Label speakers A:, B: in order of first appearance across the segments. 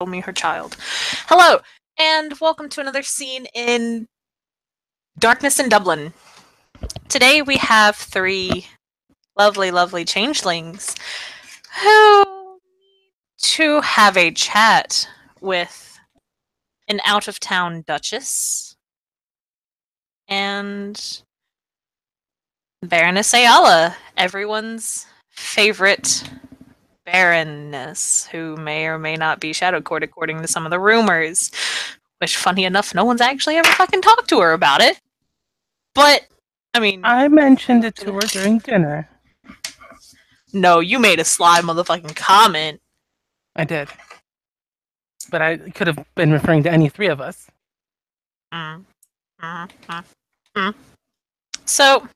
A: Me her child. Hello, and welcome to another scene in Darkness in Dublin. Today we have three lovely, lovely changelings who need to have a chat with an out-of-town duchess and Baroness Ayala, everyone's favorite Baroness, who may or may not be Shadow Court according to some of the rumors. Which, funny enough, no one's actually ever fucking talked to her about it. But, I mean...
B: I mentioned it to her during dinner.
A: No, you made a sly motherfucking comment.
B: I did. But I could have been referring to any three of us.
A: So,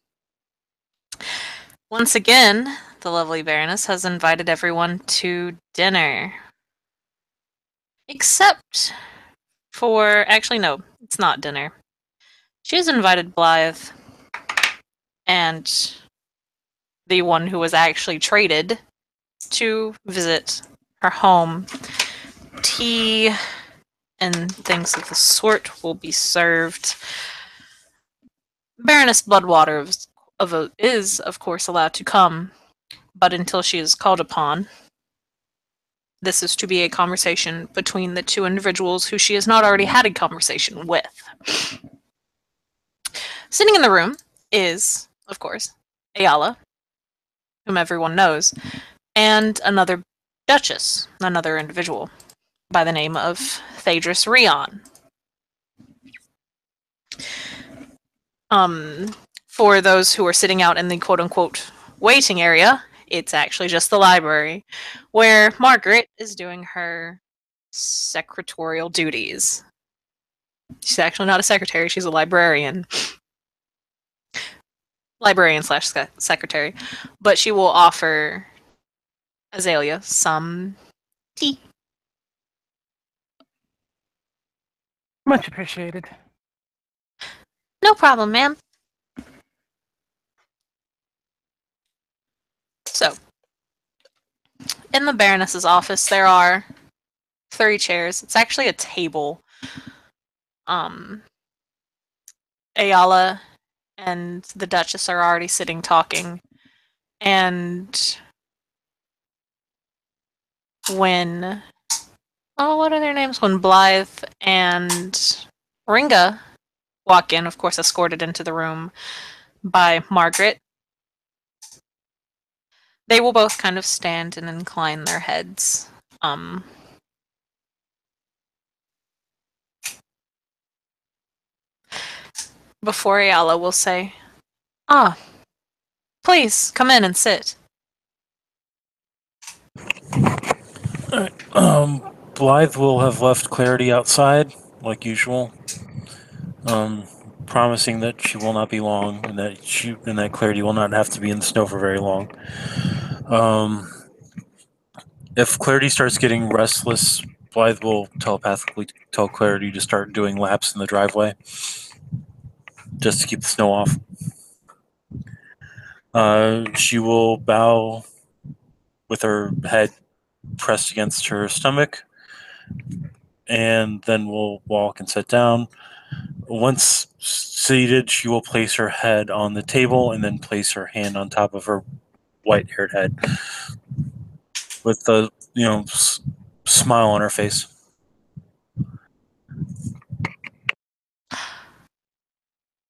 A: once again, the lovely Baroness has invited everyone to dinner. Except for... Actually, no, it's not dinner. She has invited Blythe and the one who was actually traded to visit her home. Tea and things of the sort will be served. Baroness Bloodwater is, of course, allowed to come, but until she is called upon, this is to be a conversation between the two individuals who she has not already had a conversation with. Sitting in the room is, of course, Ayala, whom everyone knows, and another duchess, another individual, by the name of Thadris Rion. For those who are sitting out in the quote-unquote waiting area, it's actually just the library, where Margaret is doing her secretarial duties. She's actually not a secretary, she's a librarian. Librarian/secretary. But she will offer Azalea some tea.
B: Much appreciated.
A: No problem, ma'am. So, in the Baroness's office, there are 3 chairs. It's actually a table. Ayala and the Duchess are already sitting talking. And when... Oh, what are their names? When Blythe and Ringa walk in, of course escorted into the room by Margaret, they will both kind of stand and incline their heads. Before Ayala will say, "Ah, please, come in and sit."
C: Blythe will have left Clarity outside, like usual, promising that she will not be long, and that Clarity will not have to be in the snow for very long. If Clarity starts getting restless, Blythe will telepathically tell Clarity to start doing laps in the driveway, just to keep the snow off. She will bow with her head pressed against her stomach, and then will walk and sit down. Once seated, she will place her head on the table and then place her hand on top of her white-haired head with the smile on her face.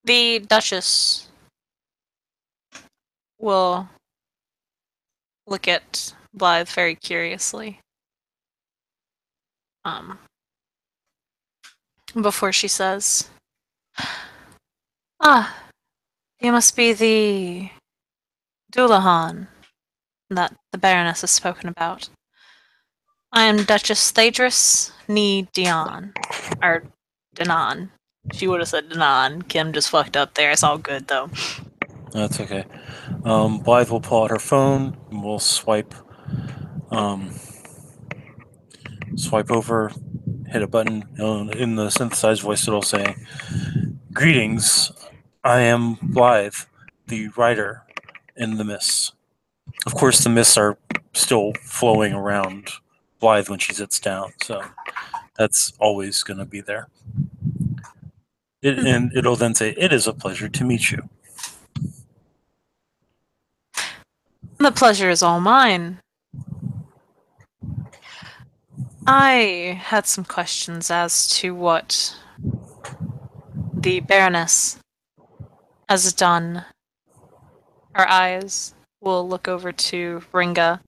A: The Duchess will look at Blythe very curiously. Before she says, "Ah, you must be the Dullahan that the Baroness has spoken about. I am Duchess Thadris ni Dion. Or Danan. She would have said Danan. Kim just fucked up there. It's all good, though."
C: That's okay. Blythe will pull out her phone and will swipe over, hit a button. In the synthesized voice, it'll say, "Greetings, I am Blythe, the writer in the mists." Of course, the mists are still flowing around Blythe when she sits down. So that's always going to be there. And it'll then say, "It is a pleasure to meet you."
A: The pleasure is all mine. I had some questions as to what the Baroness has done. Her eyes will look over to Ringa,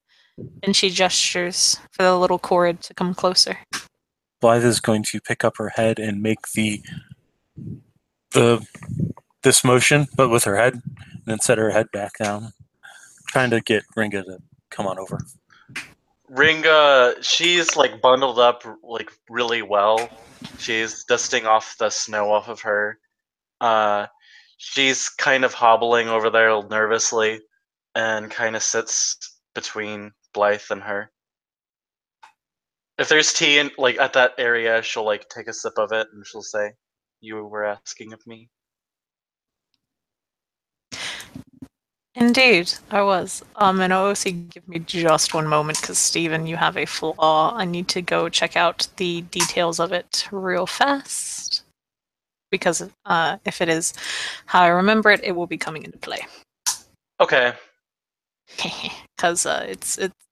A: and she gestures for the little cord to come closer.
C: Blythe is going to pick up her head and make this motion, but with her head, and then set her head back down, trying to get Ringa to come on over.
D: Ringa, she's like bundled up like really well. She's dusting off the snow off of her. She's kind of hobbling over there nervously, and kind of sits between Blythe and her. If there's tea in like at that area, she'll like take a sip of it and she'll say, "You were asking of me."
A: Indeed, I was. And OOC, give me just one moment, because Steven, you have a flaw. I need to go check out the details of it real fast. Because if it is how I remember it, it will be coming into play.
D: Okay.
A: Because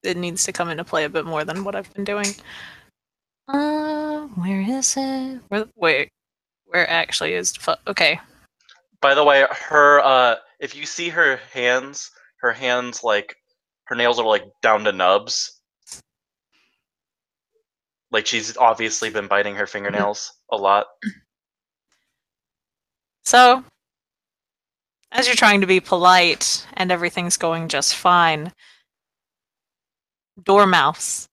A: it needs to come into play a bit more than what I've been doing. Where is it? Where actually is okay.
D: By the way, her if you see her hands like her nails are like down to nubs. Like she's obviously been biting her fingernails a lot.
A: So, as you're trying to be polite and everything's going just fine, Dormouse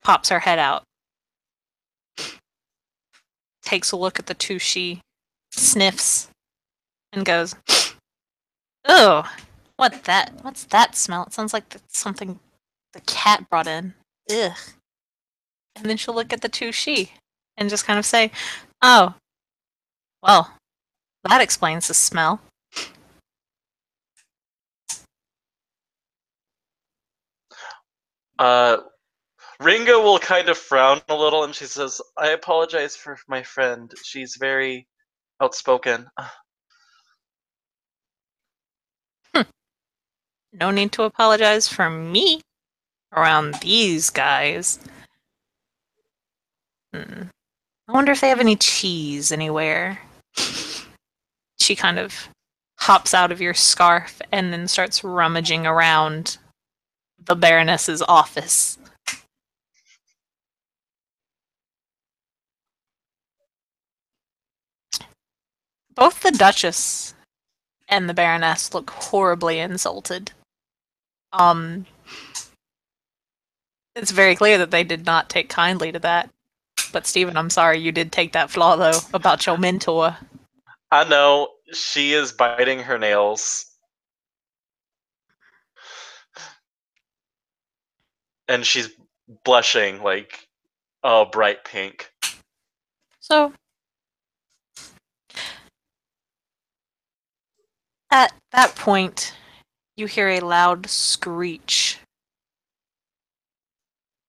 A: pops her head out, takes a look at the two she sniffs, and goes, "Oh, what's that smell? It sounds like something the cat brought in. Ugh." And then she'll look at the two she and just kind of say, "Oh, well, that explains the smell."
D: Ringo will kind of frown a little and she says, "I apologize for my friend. She's very outspoken."
A: No need to apologize for me around these guys. I wonder if they have any cheese anywhere. She kind of hops out of your scarf and then starts rummaging around the Baroness's office. Both the Duchess and the Baroness look horribly insulted. It's very clear that they did not take kindly to that. But Stephen, I'm sorry, you did take that flaw, though, about your mentor.
D: I know, she is biting her nails. And she's blushing like a bright pink.
A: So, at that point, you hear a loud screech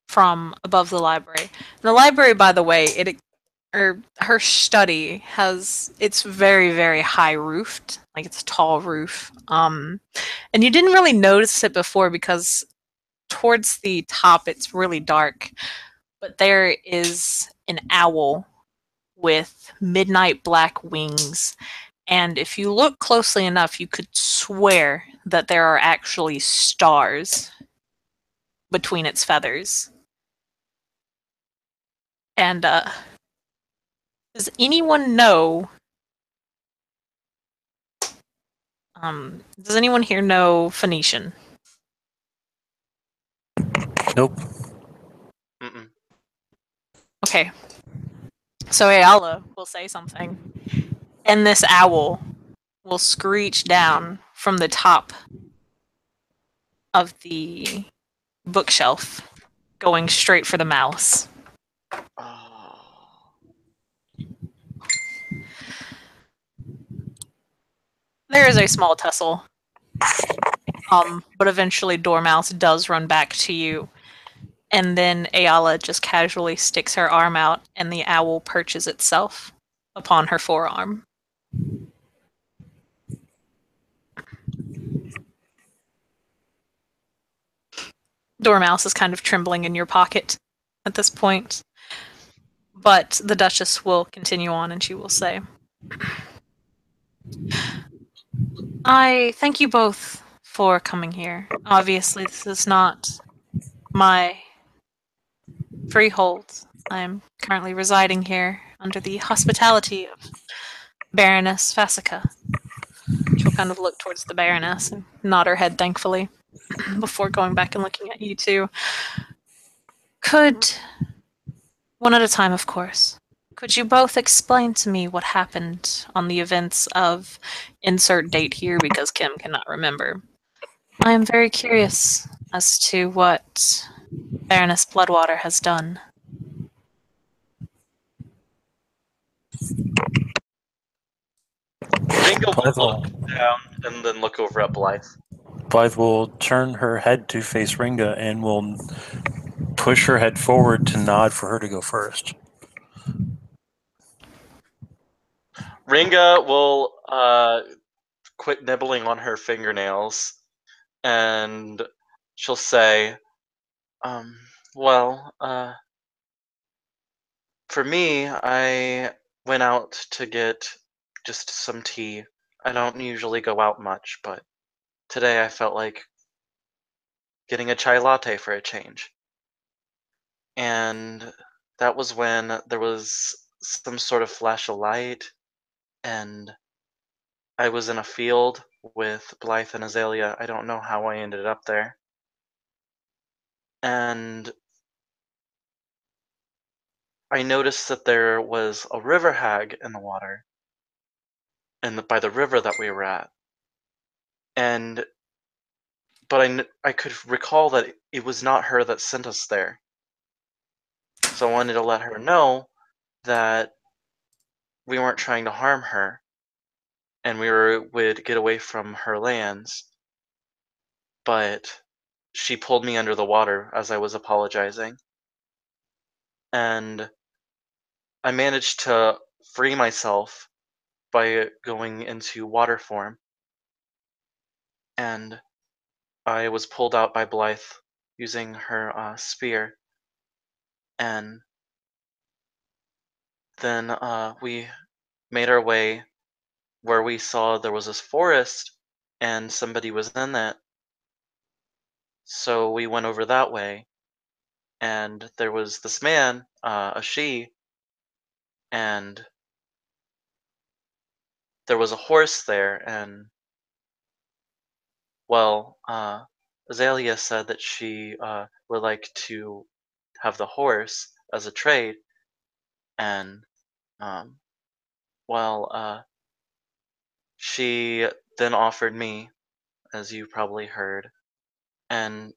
A: from above the library. And the library, by the way, her study it's very, very high roofed, like it's a tall roof. And you didn't really notice it before because towards the top it's really dark, but there is an owl with midnight black wings, and if you look closely enough, you could swear that there are actually stars between its feathers. And does anyone know? Does anyone here know Phoenician?
C: Nope.
D: Mm-mm.
A: Okay. So Ayala will say something, and this owl will screech down from the top of the bookshelf, going straight for the mouse.
D: Oh.
A: There is a small tussle. But eventually Dormouse does run back to you And then Ayala just casually sticks her arm out, and the owl perches itself upon her forearm. Dormouse is kind of trembling in your pocket at this point. But the Duchess will continue on, and she will say, I thank you both for coming here. Obviously, this is not my freehold. I am currently residing here under the hospitality of Baroness Fasica. She'll kind of look towards the Baroness and nod her head thankfully before going back and looking at you two. Could, one at a time, of course, could you both explain to me what happened on the events of insert date here because Kim cannot remember? I am very curious as to what Baroness Bloodwater has done.
D: Ringo
C: Blythe
D: will
C: will,
D: look down and then look over at Blythe.
C: Blythe will turn her head to face Ringa and will push her head forward to nod for her to go first.
D: Ringa will quit nibbling on her fingernails, and she'll say, well, for me, I went out to get just some tea. I don't usually go out much, but today I felt like getting a chai latte for a change. And that was when there was some sort of flash of light, and I was in a field with Blythe and Azalea. I don't know how I ended up there. And I noticed that there was a river hag in the water, by the river that we were at. And but I could recall that it was not her that sent us there. So I wanted to let her know that we weren't trying to harm her, and would get away from her lands. But she pulled me under the water as I was apologizing, and I managed to free myself by going into water form, and I was pulled out by Blythe using her spear, and then we made our way where we saw there was this forest and somebody was in it. So we went over that way, and there was this man, a she, and there was a horse there, and well, Azalea said that she would like to have the horse as a trade, and um, well, she then offered me, as you probably heard, and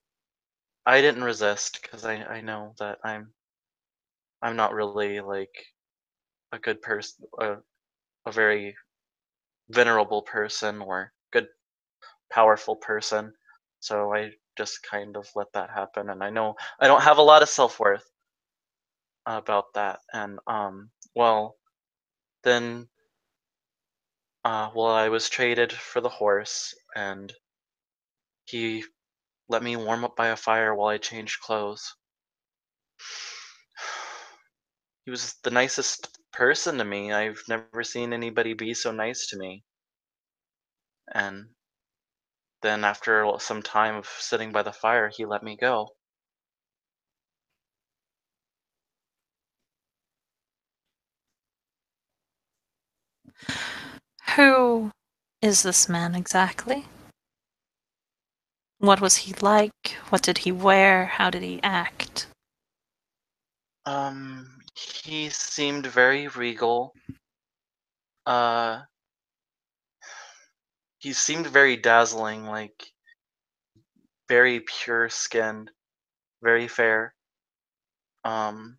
D: I didn't resist because I know that I'm not really like a good person, a very venerable person or good powerful person. So I just kind of let that happen, and I know I don't have a lot of self-worth about that. And well, then well, I was traded for the horse, and he let me warm up by a fire while I changed clothes. He was the nicest person to me. I've never seen anybody be so nice to me. And then after some time of sitting by the fire, he let me go.
A: Who is this man exactly? What was he like? What did he wear? How did he act?
D: He seemed very regal. Uh, he seemed very dazzling, like very pure skinned, very fair. Um,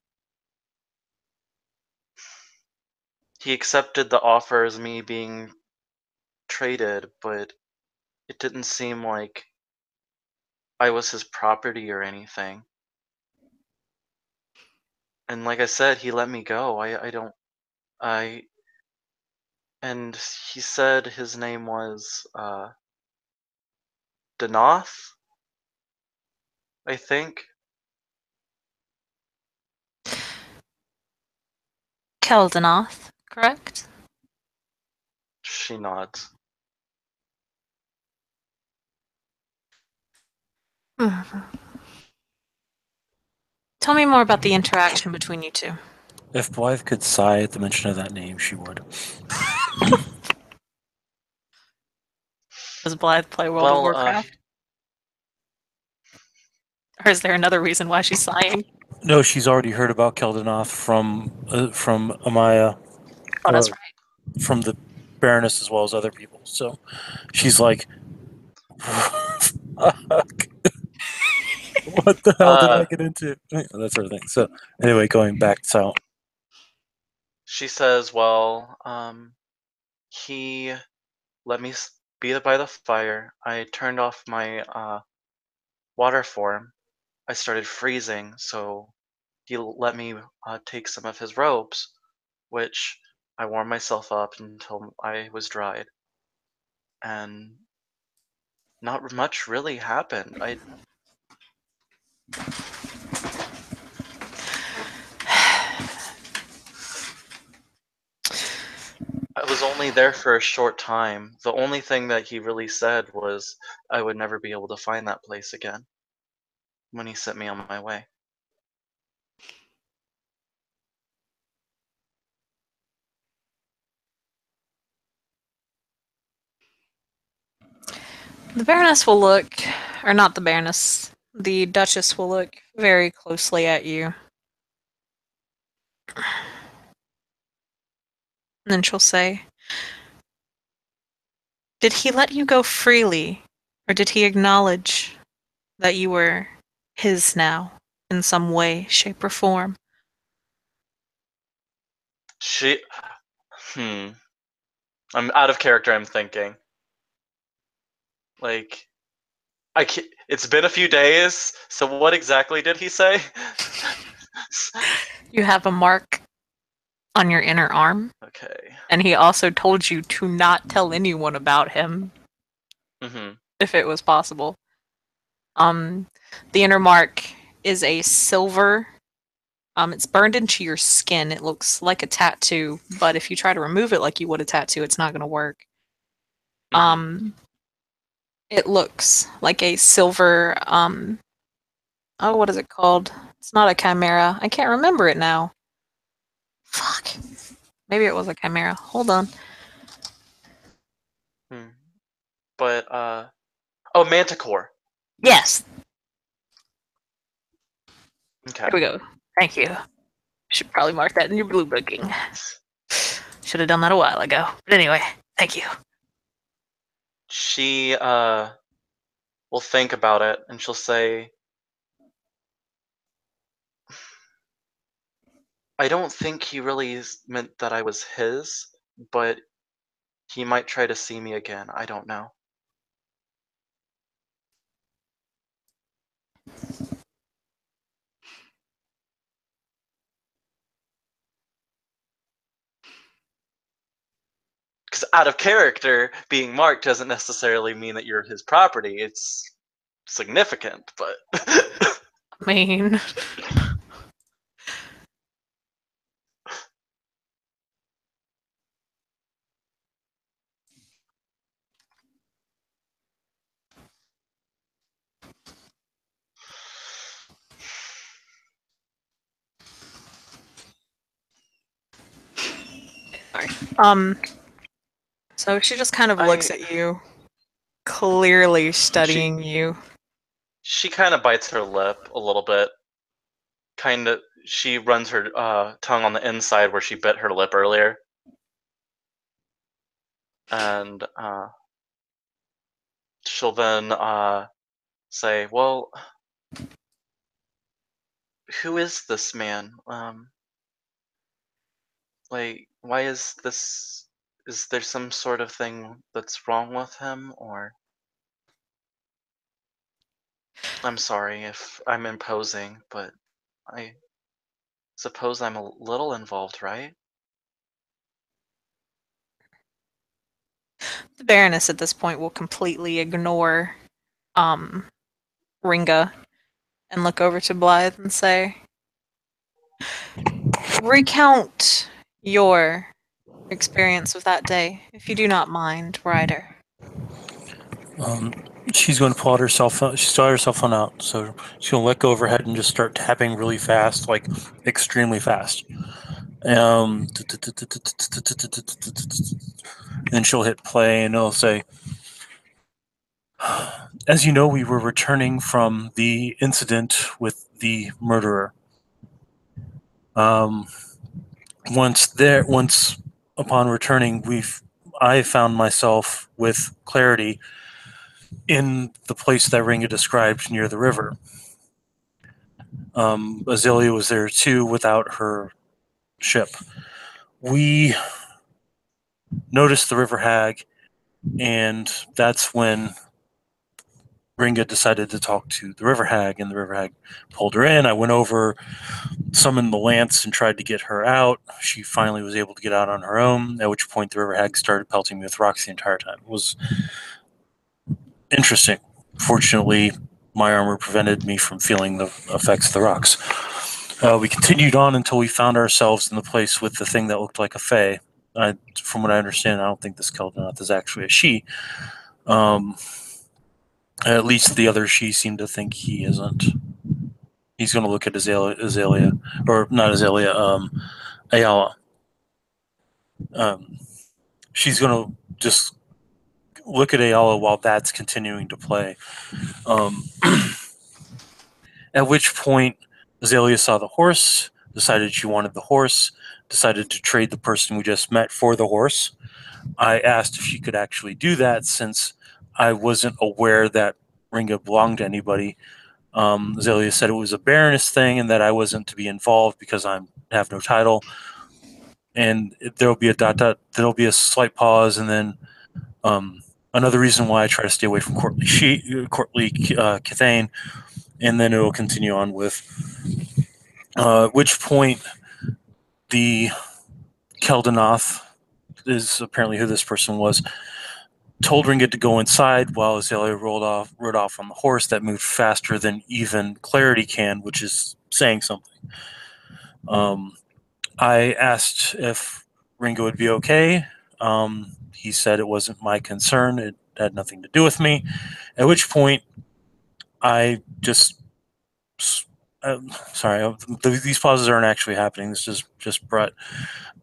D: he accepted the offer as me being traded, but it didn't seem like I was his property or anything. And like I said, he let me go. And he said his name was Danoth, I think.
A: Keldanoth, correct?
D: She nods.
A: Tell me more about the interaction between you two.
C: If Blythe could sigh at the mention of that name, she would.
A: Does Blythe play World of
D: Well,
A: Warcraft? Or is there another reason why she's sighing?
C: No, she's already heard about Keldanoth from Amaya,
A: Oh, that's
C: or
A: right.
C: from the Baroness as well as other people. So she's like, "Fuck. What the hell did I get into?" That sort of thing. So anyway, going back to
D: she says, well, he let me be by the fire. I turned off my water for him. I started freezing, so he let me take some of his robes, which I warmed myself up until I was dried. And not much really happened. I was only there for a short time. The only thing that he really said was I would never be able to find that place again when he sent me on my way.
A: The Baroness will look, or not the Baroness, the Duchess will look very closely at you. And then she'll say, did he let you go freely, or did he acknowledge that you were his now, in some way, shape, or form?
D: I'm out of character, I'm thinking. Like, it's been a few days, so what exactly did he say?
A: You have a mark on your inner arm,
D: Okay.
A: and he also told you to not tell anyone about him, if it was possible. The inner mark is a silver. It's burned into your skin. It looks like a tattoo, but if you try to remove it like you would a tattoo, it's not going to work. It looks like a silver. Oh, what is it called? It's not a chimera. I can't remember it now. Fuck. Maybe it was a chimera. Hold on.
D: But oh, Manticore.
A: Yes.
D: Okay.
A: Here we go. Thank you. Should probably mark that in your blue booking. Should have done that a while ago. But anyway, thank you.
D: She will think about it and she'll say, I don't think he really meant that I was his, but he might try to see me again. I don't know. Because out of character, being marked doesn't necessarily mean that you're his property. It's significant, but
A: I mean, sorry. So she just kind of looks at you, clearly studying you.
D: she kind of bites her lip a little bit. She runs her tongue on the inside where she bit her lip earlier. And she'll then say, well, who is this man? Like, why is this? Is there some sort of thing that's wrong with him, or? I'm sorry if I'm imposing, but suppose I'm a little involved, right?
A: The Baroness at this point will completely ignore Ringa and look over to Blythe and say, recount your experience of that day, if you do not mind, Ryder.
C: She's going to pull out her cell phone. She's got her cell phone out, so she's going to let go of her head and just start tapping really fast, like extremely fast. And she'll hit play, and it'll say, "As you know, we were returning from the incident with the murderer. Once upon returning, I found myself with clarity in the place that Ringa described near the river. Azalea was there too without her ship. We noticed the river hag, and that's when Ringa decided to talk to the river hag, and the river hag pulled her in. I went over, summoned the lance, and tried to get her out. She finally was able to get out on her own, at which point the river hag started pelting me with rocks the entire time. It was interesting. Fortunately, my armor prevented me from feeling the effects of the rocks. We continued on until we found ourselves in the place with the thing that looked like a fae. From what I understand, I don't think this Keldanoth is actually a she. At least the other she seemed to think he isn't. He's going to look at Azalea, or not Azalea, Ayala. She's going to just look at Ayala while that's continuing to play. At which point, Azalea saw the horse, decided she wanted the horse, decided to trade the person we just met for the horse. I asked if she could actually do that since I wasn't aware that Ringa belonged to anybody. Azalea said it was a Baroness thing and that I wasn't to be involved because I have no title. And there'll be there'll be a slight pause, and then another reason why I try to stay away from courtly Cathane, and then it will continue on with at which point the Keldanoth is apparently who this person was, told Ringa to go inside while Azalea rode off on the horse that moved faster than even Clarity can, which is saying something. I asked if Ringa would be okay. He said it wasn't my concern. It had nothing to do with me. At which point, I just... sorry, these pauses aren't actually happening. This is just Brett.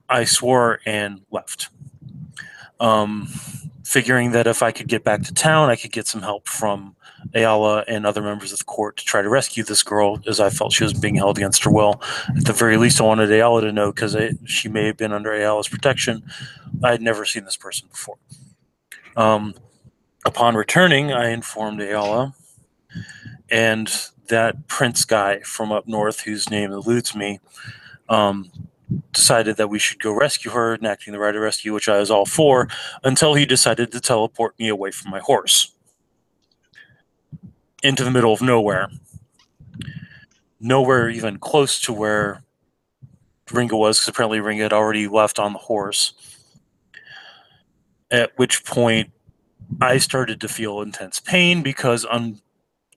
C: I swore and left. Figuring that if I could get back to town, I could get some help from Ayala and other members of the court to try to rescue this girl, as I felt she was being held against her will. At the very least, I wanted Ayala to know, because she may have been under Ayala's protection. I had never seen this person before. Upon returning, I informed Ayala, and that prince guy from up north, whose name eludes me, decided that we should go rescue her, enacting the right of rescue, which I was all for, until he decided to teleport me away from my horse into the middle of nowhere. Nowhere even close to where Ringa was, because apparently Ringa had already left on the horse. At which point, I started to feel intense pain, because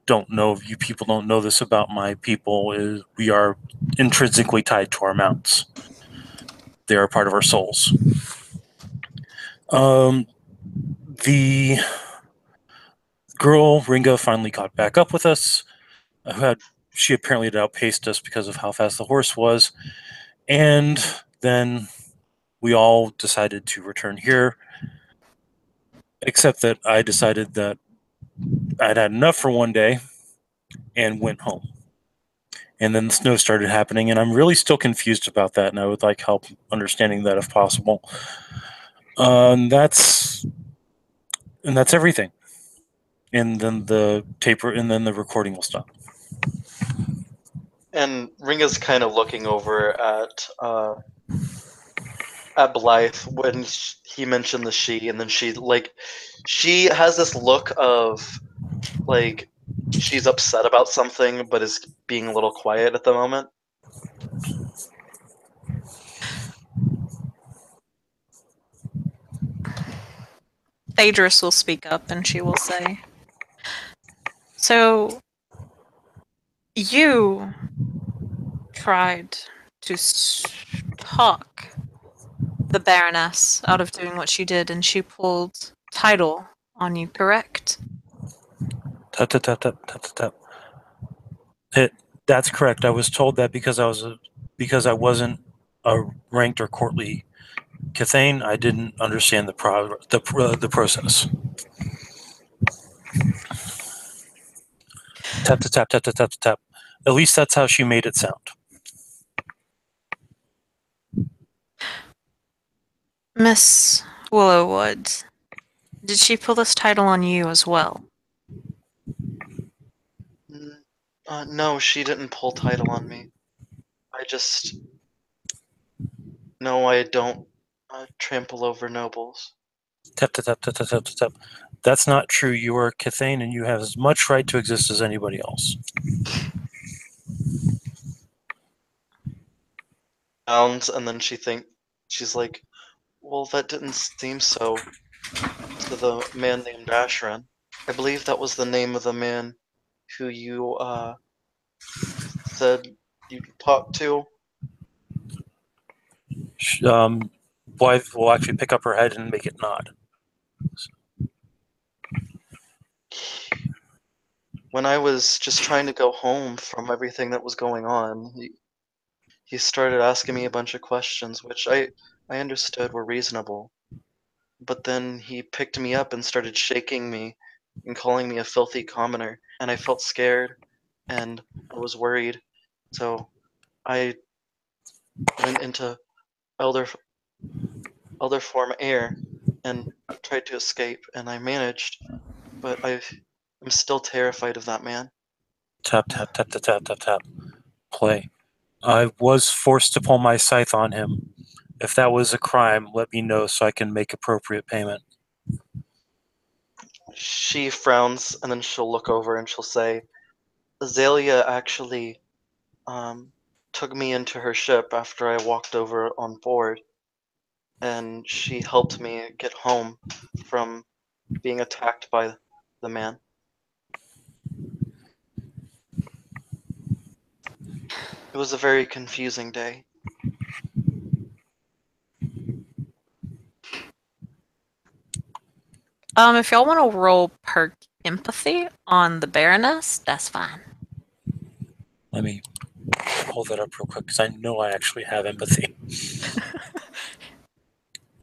C: don't know if you people don't know this about my people, is we are intrinsically tied to our mounts. They are part of our souls. The girl, Ringa, finally caught back up with us. She apparently had outpaced us because of how fast the horse was. And then we all decided to return here, except that I decided that I'd had enough for one day and went home. And then the snow started happening, and I'm really still confused about that, and I would like help understanding that if possible. And that's everything. And then the recording will stop.
D: And Ringa's kind of looking over at Blythe when he mentioned the she, and then she has this look of like she's upset about something but is being a little quiet at the moment.
A: Phaedrus will speak up and she will say, "So, you tried to talk the Baroness out of doing what she did, and she pulled title on you, correct?"
C: Tap tap tap tap tap tap tap. That's correct. I was told that because I wasn't a ranked or courtly Cathane. I didn't understand the process. Tap tap tap tap tap tap tap. At least that's how she made it sound.
A: Miss Willowwood, did she pull this title on you as well?
D: No, she didn't pull title on me. I just... No, I don't trample over nobles.
C: Tap tap tap tap tap tap tap. That's not true. You are Cathane, and you have as much right to exist as anybody else.
D: And then she's like, well, that didn't seem so to the man named Ashran. I believe that was the name of the man who you said you talked to.
C: Blythe will actually pick up her head and make it nod.
D: When I was just trying to go home from everything that was going on, he started asking me a bunch of questions, which I understood were reasonable. But then he picked me up and started shaking me and calling me a filthy commoner, and I felt scared and I was worried. So I went into elder form air and tried to escape, and I managed, but I'm still terrified of that man.
C: Tap tap tap tap tap tap tap. Play. I was forced to pull my scythe on him. If that was a crime, let me know so I can make appropriate payment.
D: She frowns, and then she'll look over and she'll say, Azalea actually took me into her ship after I walked over on board, and she helped me get home from being attacked by the man. It was a very confusing day.
A: If y'all want to roll perk empathy on the Baroness, that's fine.
C: Let me pull that up real quick because I know I actually have empathy.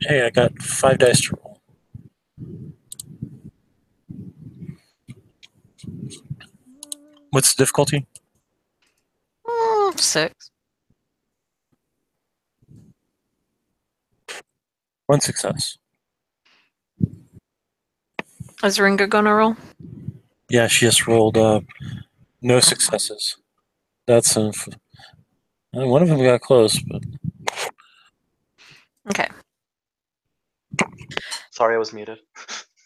C: Hey, I got 5 dice to roll. What's the difficulty?
A: 6.
C: 1 success.
A: Is Ringa gonna roll?
C: Yeah, she just rolled no successes. That's one of them got close, but
A: Okay.
D: Sorry, I was muted.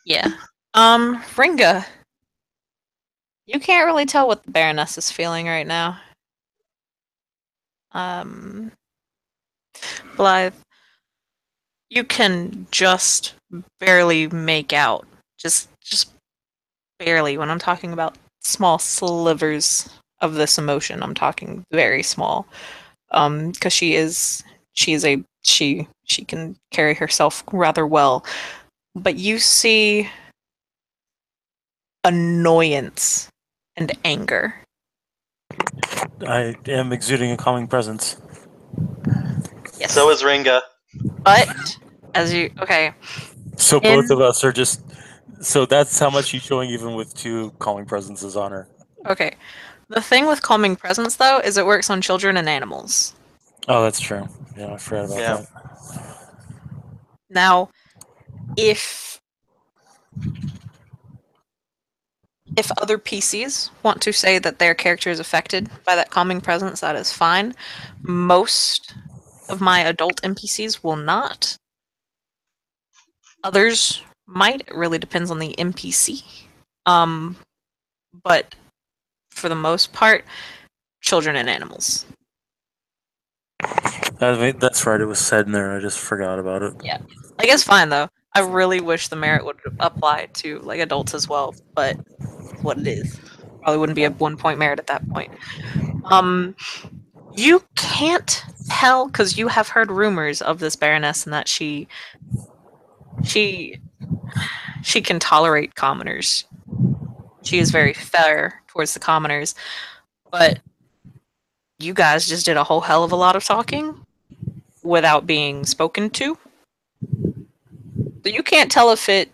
A: Yeah. Ringa, you can't really tell what the Baroness is feeling right now. Blythe, you can just barely make out. Just barely. When I'm talking about small slivers of this emotion, I'm talking very small. Because she can carry herself rather well. But you see annoyance and anger.
C: I am exuding a calming presence.
A: Yes.
D: So is Ringa.
A: But
C: So both of us are just. So that's how much she's showing, even with 2 calming presences on her.
A: Okay. The thing with calming presence, though, is it works on children and animals.
C: Oh, that's true. Yeah, I forgot about that.
A: Now, if other PCs want to say that their character is affected by that calming presence, that is fine. Most of my adult NPCs will not. Others might. It really depends on the NPC. But for the most part, children and animals.
C: That's right. It was said in there. I just forgot about it.
A: Yeah. I guess fine though. I really wish the merit would apply to like adults as well, but it's what it is. Probably wouldn't be a 1 point merit at that point. You can't tell because you have heard rumors of this Baroness and that she can tolerate commoners. She is very fair towards the commoners, but you guys just did a whole hell of a lot of talking without being spoken to. So you can't tell if it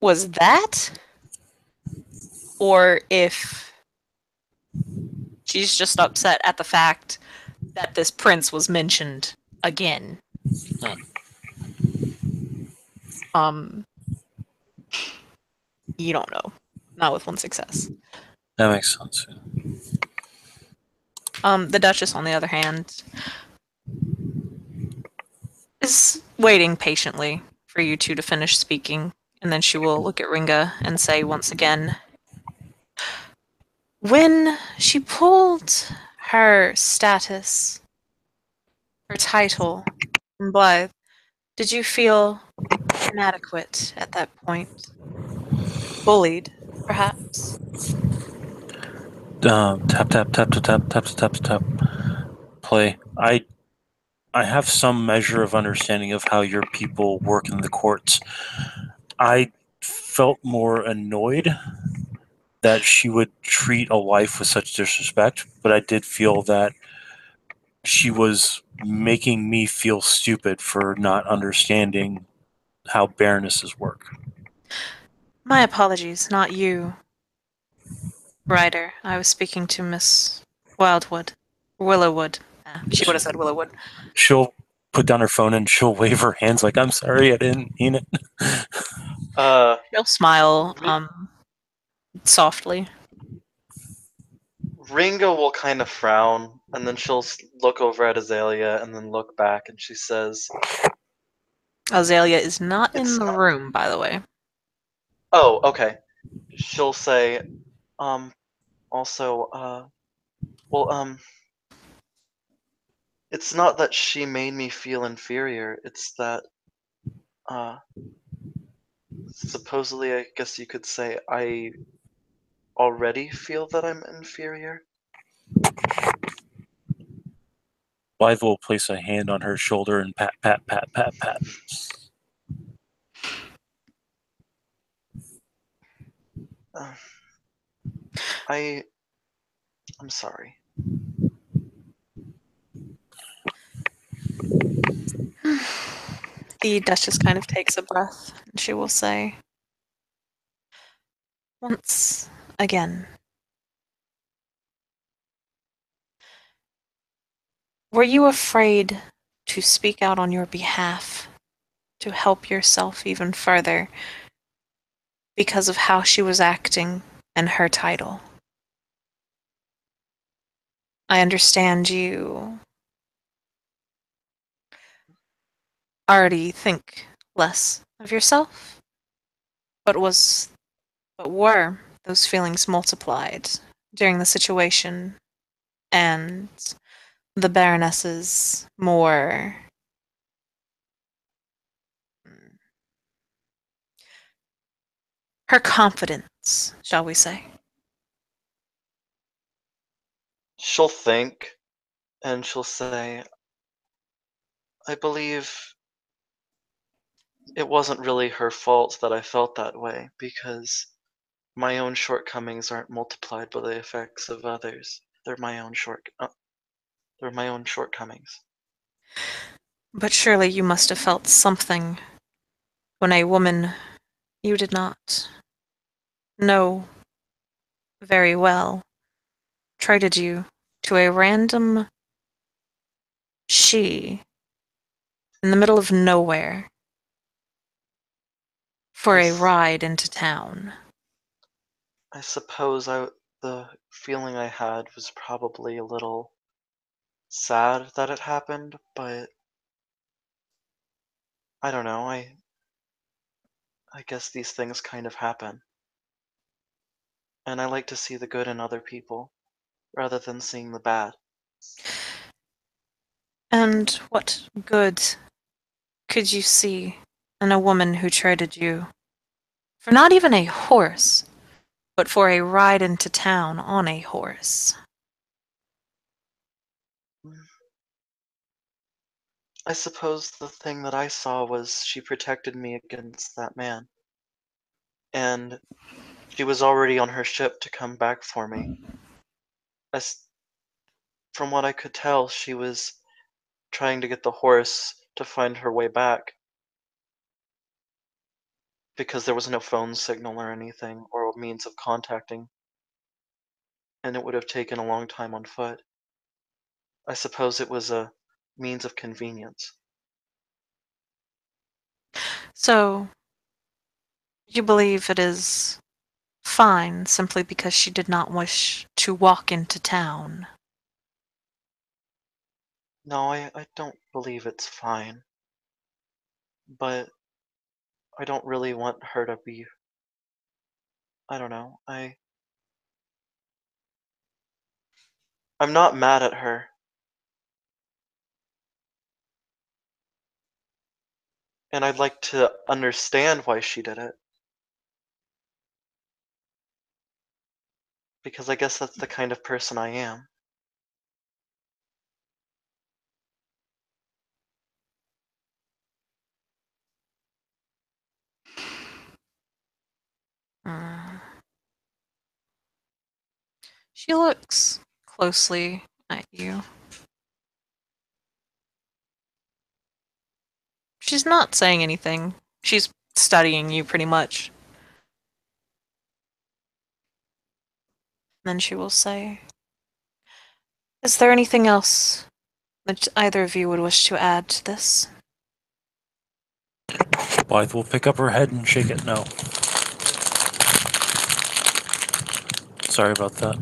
A: was that or if she's just upset at the fact that this prince was mentioned again. You don't know. Not with 1 success.
C: That makes sense.
A: The Duchess, on the other hand, is waiting patiently for you two to finish speaking, and then she will look at Ringa and say once again, when she pulled her status, her title from Blythe, did you feel inadequate at that point? Bullied, perhaps?
C: Tap tap tap tap tap tap tap tap. Play. I have some measure of understanding of how your people work in the courts. I felt more annoyed that she would treat a wife with such disrespect, but I did feel that she was making me feel stupid for not understanding how baronesses work.
A: My apologies, not you. Ryder, I was speaking to Miss Wildwood. Willowwood. She would have said Willowwood.
C: She'll put down her phone and she'll wave her hands like, I'm sorry, I didn't mean it.
A: She'll smile, softly.
D: Ringo will kind of frown, and then she'll look over at Azalea, and then look back, and she says,
A: Azalea is not in
D: It's
A: the
D: not-
A: room, by the way.
D: "Oh, okay." She'll say, also, well, it's not that she made me feel inferior. It's that, supposedly, I guess you could say, I already feel that I'm inferior.
C: Blythe will place a hand on her shoulder and pat, pat, pat, pat, pat.
D: I'm sorry.
A: The Duchess kind of takes a breath, and she will say, once again, were you afraid to speak out on your behalf, to help yourself even further, because of how she was acting and her title? I understand you already think less of yourself, but were those feelings multiplied during the situation and the Baroness's more her confidence, shall we say?
D: She'll think, and she'll say, I believe it wasn't really her fault that I felt that way, because my own shortcomings aren't multiplied by the effects of others. They're my own shortcomings.
A: But surely you must have felt something when a woman you did not know very well traded you to a random she in the middle of nowhere for a ride into town.
D: I suppose the feeling I had was probably a little sad that it happened, but I don't know. I guess these things kind of happen. And I like to see the good in other people rather than seeing the bad.
A: And what good could you see in a woman who traded you for not even a horse, but for a ride into town on a horse?
D: I suppose the thing that I saw was she protected me against that man. And she was already on her ship to come back for me. From what I could tell, she was trying to get the horse to find her way back. Because there was no phone signal or anything, or means of contacting. And it would have taken a long time on foot. I suppose it was a means of convenience.
A: So, you believe it is fine simply because she did not wish to walk into town?
D: No, I don't believe it's fine. But I don't really want her to be. I don't know. I'm not mad at her. And I'd like to understand why she did it. Because I guess that's the kind of person I am.
A: Mm. She looks closely at you. She's not saying anything. She's studying you pretty much. Then she will say, "Is there anything else that either of you would wish to add to this?"
C: Blythe will pick up her head and shake it no. Sorry about that.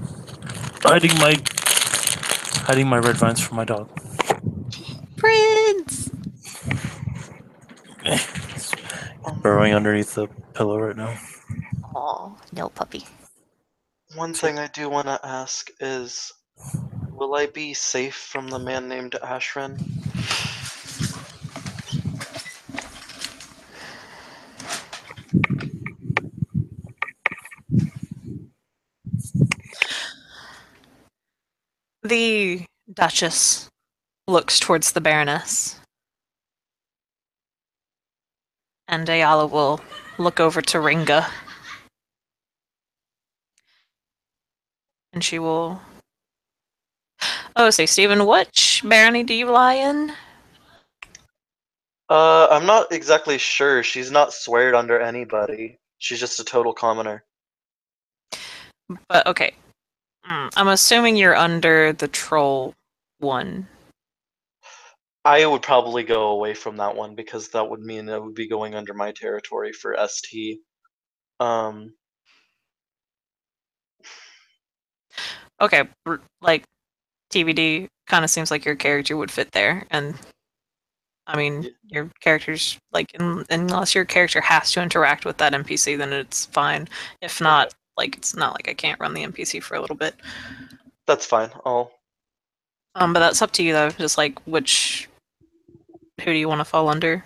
C: Hiding my red vines from my dog.
A: Prince!
C: Burrowing underneath the pillow right now.
A: Aw, no puppy.
D: One thing I do want to ask is, will I be safe from the man named Ashran?
A: The Duchess looks towards the Baroness. And Ayala will look over to Ringa. And she will... Oh, say, Stephen, which barony do you lie in?
D: I'm not exactly sure. She's not sweared under anybody. She's just a total commoner.
A: But, okay. I'm assuming you're under the troll one.
D: I would probably go away from that one because that would mean it would be going under my territory for ST.
A: Okay, like, TBD kind of seems like your character would fit there, and I mean, your character's like, unless your character has to interact with that NPC, then it's fine. If not, like, it's not like I can't run the NPC for a little bit.
D: That's fine.
A: But that's up to you though. Just like, who do you want to fall under?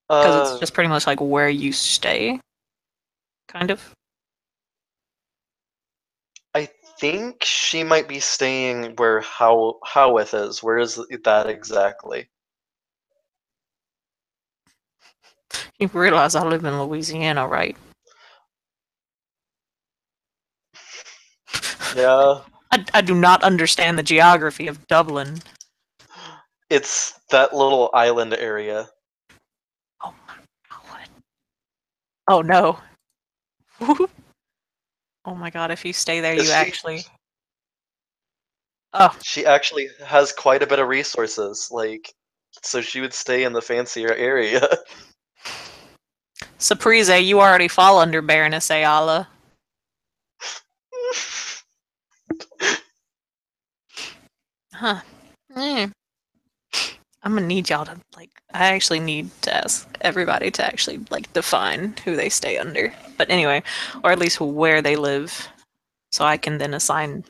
A: Because it's just pretty much like where you stay, kind of.
D: I think she might be staying where Howith is. Where is that exactly?
A: You realize I live in Louisiana, right?
D: Yeah.
A: I do not understand the geography of Dublin.
D: It's that little island area.
A: Oh my god. Oh no. Oh my god, if you stay there, you actually... Oh.
D: She actually has quite a bit of resources, like, so she would stay in the fancier area.
A: Surprise, you already fall under Baroness Ayala. Huh. I'm gonna need y'all to, like, I actually need to ask everybody to actually, like, define who they stay under. But anyway, or at least where they live, so I can then assign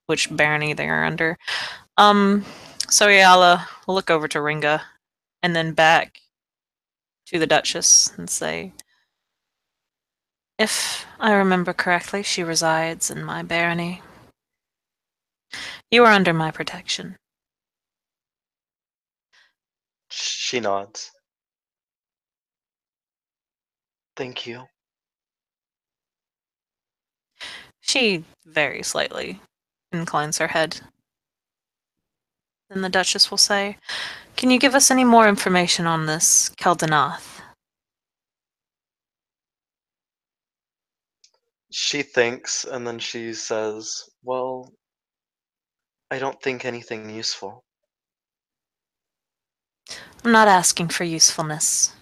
A: which barony they are under. So Yala will look over to Ringa and then back to the Duchess and say, if I remember correctly, she resides in my barony. You are under my protection.
D: She nods. Thank you.
A: She very slightly inclines her head. Then the Duchess will say, can you give us any more information on this Keldanath?
D: She thinks, and then she says, well, I don't think anything useful.
A: I'm not asking for usefulness.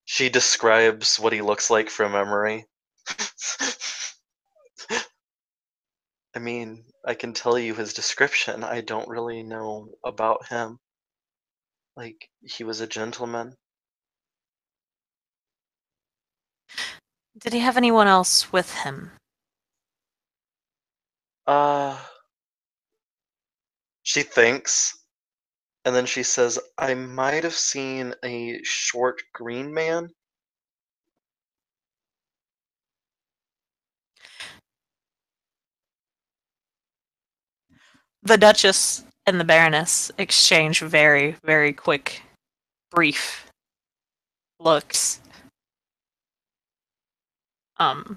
D: She describes what he looks like from memory. I mean, I can tell you his description. I don't really know about him. Like, he was a gentleman.
A: Did he have anyone else with him?
D: She thinks, and then she says, I might have seen a short green man.
A: The Duchess and the Baroness exchange very, very quick, brief looks. And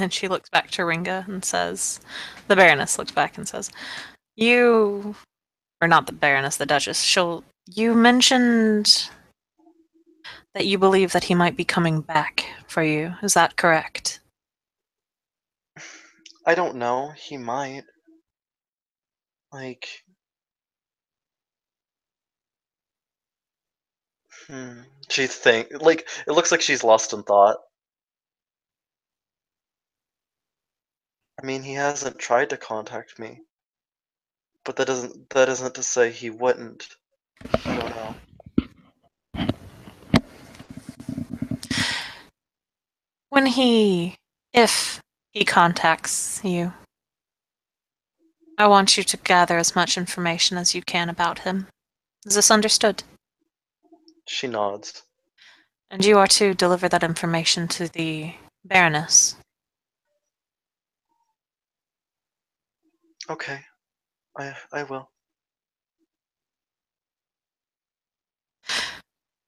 A: then she looks back to Ringa and says, the Baroness looks back and says, you, or not the Baroness, the Duchess, you mentioned that you believe that he might be coming back for you. Is that correct?
D: I don't know. He might. Like, she like, it looks like she's lost in thought. I mean, he hasn't tried to contact me. But that isn't to say he wouldn't. I don't know.
A: If he contacts you, I want you to gather as much information as you can about him. Is this understood?
D: She nods.
A: And you are to deliver that information to the Baroness.
D: Okay. I will.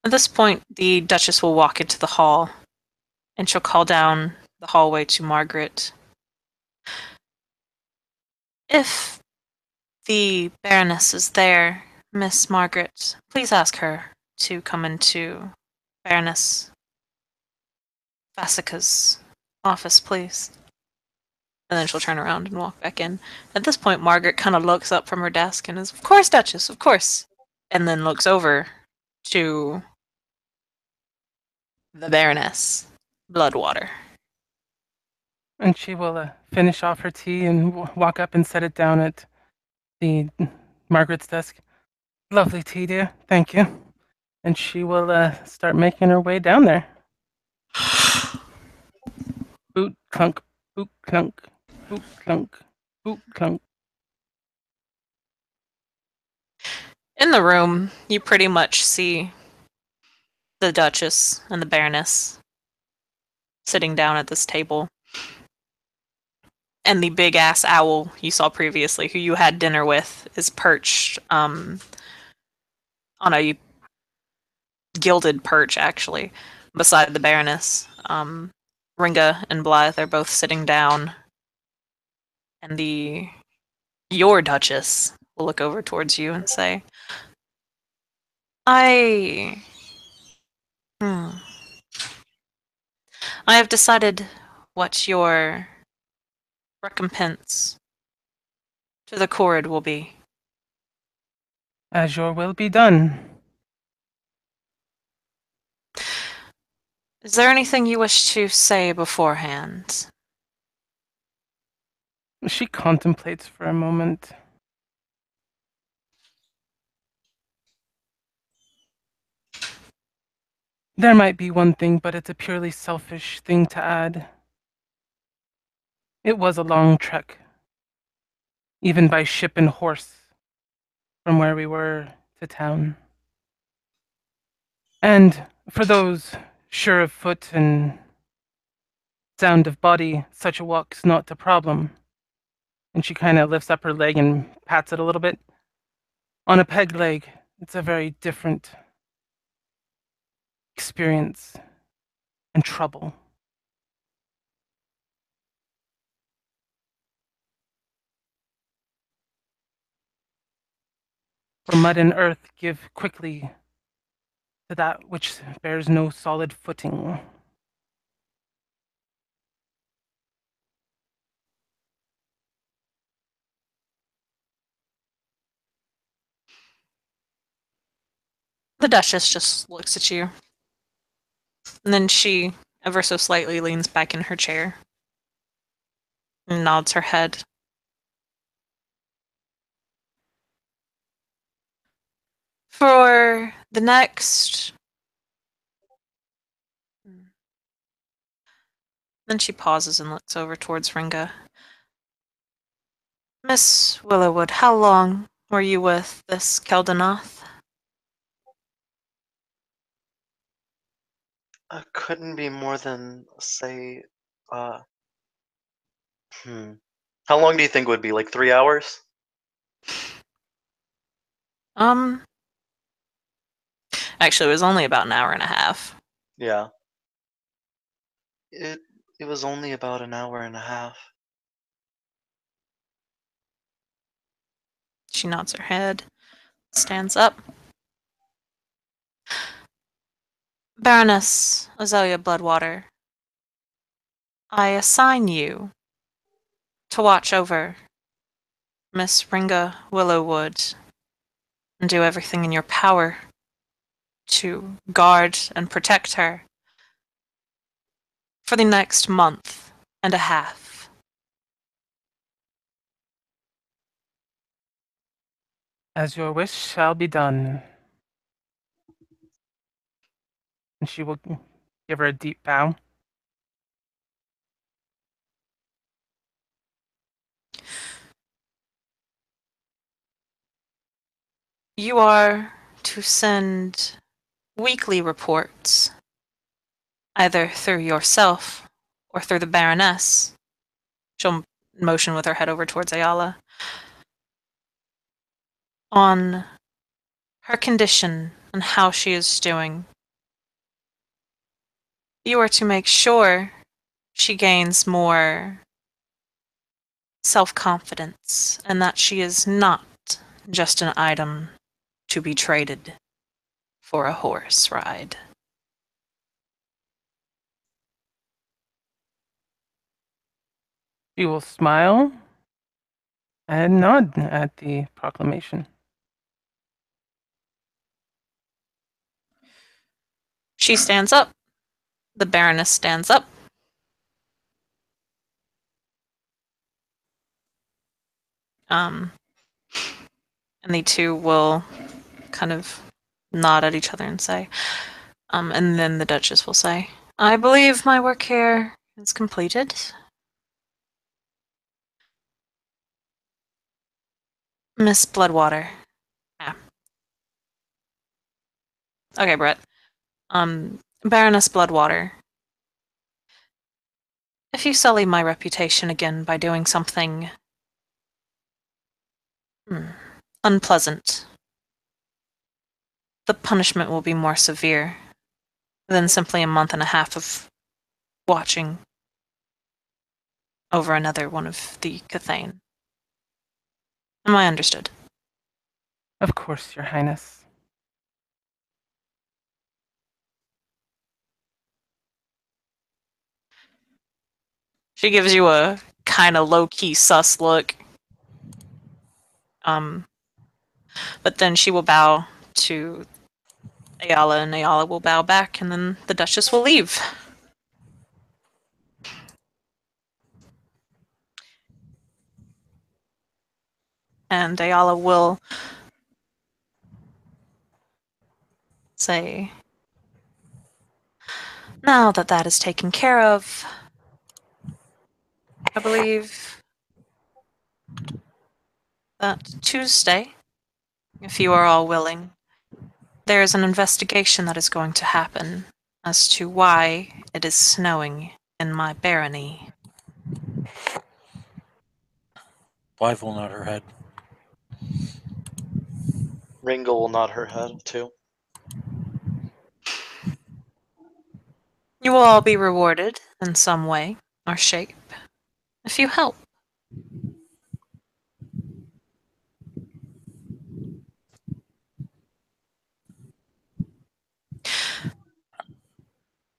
A: At this point, the Duchess will walk into the hall, and she'll call down the hallway to Margaret. If the Baroness is there, Miss Margaret, please ask her to come into Baroness Vasica's office, please. And then she'll turn around and walk back in. At this point, Margaret kind of looks up from her desk and is, of course, Duchess, of course. And then looks over to the Baroness Bloodwater.
B: And she will finish off her tea and walk up and set it down at the Margaret's desk. Lovely tea, dear. Thank you. And she will start making her way down there. Boot clunk, boot clunk, boot clunk, boot clunk.
A: In the room, you pretty much see the Duchess and the Baroness sitting down at this table. And the big ass owl you saw previously, who you had dinner with, is perched on a gilded perch, actually, beside the Baroness. Ringa and Blythe are both sitting down, and your Duchess will look over towards you and say, I have decided what your recompense to the Chord will be.
B: As your will be done.
A: Is there anything you wish to say beforehand?
B: She contemplates for a moment. There might be one thing, but it's a purely selfish thing to add. It was a long trek, even by ship and horse, from where we were to town. And for those sure of foot and sound of body, such a walk's not a problem. And she kind of lifts up her leg and pats it a little bit. On a peg leg, it's a very different experience and trouble. For mud and earth give quickly to that which bears no solid footing.
A: The Duchess just looks at you. And then she, ever so slightly, leans back in her chair and nods her head. For the next... Then she pauses and looks over towards Ringa. Miss Willowwood, how long were you with this Keldanoth?
D: Couldn't be more than, say, uh, How long do you think would be? Like 3 hours?
A: Actually, it was only about an hour and a half.
D: Yeah. It was only about an hour and a half.
A: She nods her head, stands up. Baroness Azalea Bloodwater, I assign you to watch over Miss Ringa Willowwood and do everything in your power to guard and protect her for the next month and a half.
B: As your wish shall be done. And she will give her a deep bow.
A: You are to send weekly reports, either through yourself or through the Baroness. She'll motion with her head over towards Ayala. On her condition and how she is doing. You are to make sure she gains more self-confidence and that she is not just an item to be traded for a horse ride.
B: She will smile and nod at the proclamation.
A: She stands up. The Baroness stands up. And the two will kind of nod at each other and say, and then the Duchess will say, I believe my work here is completed. Miss Bloodwater. Yeah. Okay, Brett. Baroness Bloodwater. If you sully my reputation again by doing something unpleasant, the punishment will be more severe than simply a month and a half of watching over another one of the Cathane. Am I understood?
B: Of course, Your Highness.
A: She gives you a kind of low-key sus look. But then she will bow to Ayala, and Ayala will bow back, and then the Duchess will leave. And Ayala will say, now that that is taken care of, I believe that Tuesday, if you are all willing, there is an investigation that is going to happen as to why it is snowing in my barony.
C: Blythe will nod her head.
D: Ringo will nod her head too.
A: You will all be rewarded in some way or shape if you help.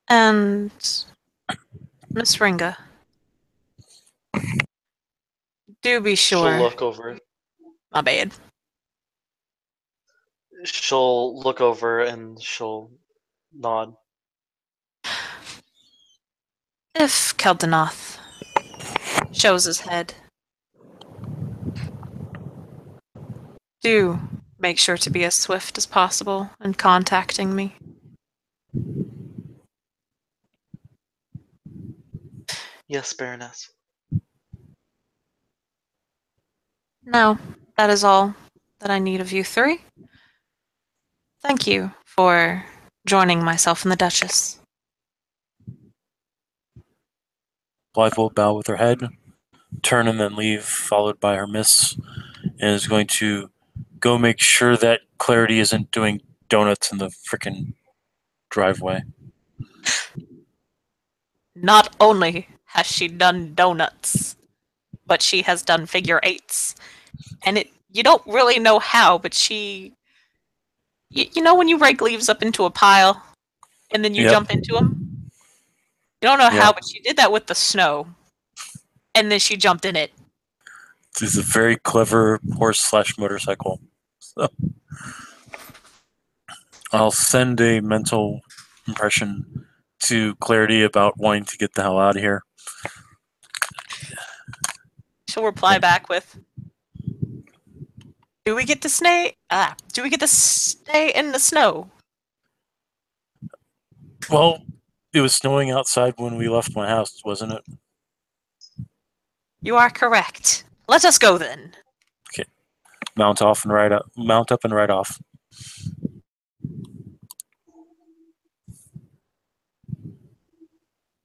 A: And Miss Ringa, do be
D: She'll
A: sure.
D: look over.
A: My bad.
D: She'll look over and she'll nod.
A: If Keldanoth shows his head, do make sure to be as swift as possible in contacting me.
D: Yes, Baroness.
A: Now, that is all that I need of you three. Thank you for joining myself and the Duchess.
C: Blythe will bow with her head, turn and then leave, followed by her miss, and is going to go make sure that Clarity isn't doing donuts in the frickin' driveway.
A: Not only has she done donuts, but she has done figure eights. And you don't really know how, but she... You know when you rake leaves up into a pile, and then you
C: Yep.
A: jump into them? You don't know how,
C: Yeah.
A: but she did that with the snow. And then she jumped in it.
C: This is a very clever horse/motorcycle. So I'll send a mental impression to Clarity about wanting to get the hell out of here.
A: She'll reply back with, Do we get to stay in the snow?
C: Well, it was snowing outside when we left my house, wasn't it?
A: You are correct. Let us go then.
C: Mount up and ride off.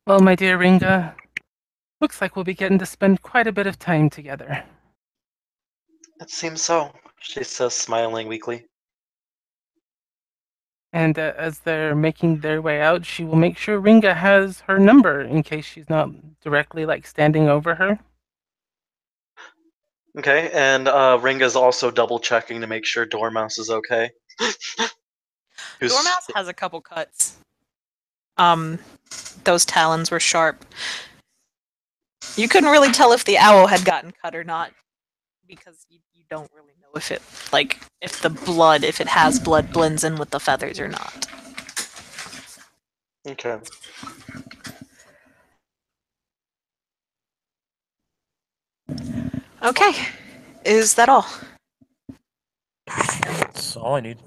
B: Well, my dear Ringa, looks like we'll be getting to spend quite a bit of time together.
D: It seems so, she says, smiling weakly.
B: And as they're making their way out, she will make sure Ringa has her number in case she's not directly standing over her.
D: Okay, and Ringa's also double checking to make sure Dormouse is okay.
A: Dormouse has a couple cuts. Those talons were sharp. You couldn't really tell if the owl had gotten cut or not, because you don't really know if if it has blood, blends in with the feathers or not.
D: Okay.
A: Okay. Is that all?
C: That's all I need.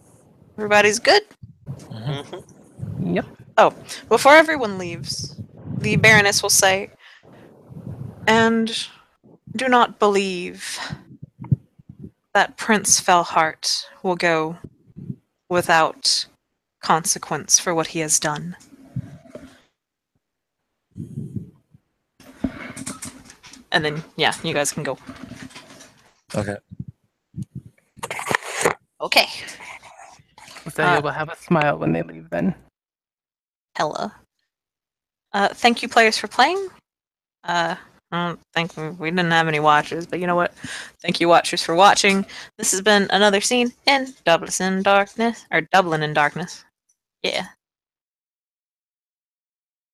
A: Everybody's good?
D: Mm-hmm.
B: Yep.
A: Oh, before everyone leaves, the Baroness will say, and do not believe that Prince Fellheart will go without consequence for what he has done. And then, yeah, you guys can go.
C: Okay.
A: Okay.
B: So will have a smile when they leave then.
A: Hella. Thank you, players, for playing. I don't think we didn't have any watchers, but you know what? Thank you, watchers, for watching. This has been another scene in Dublin in Darkness. Yeah.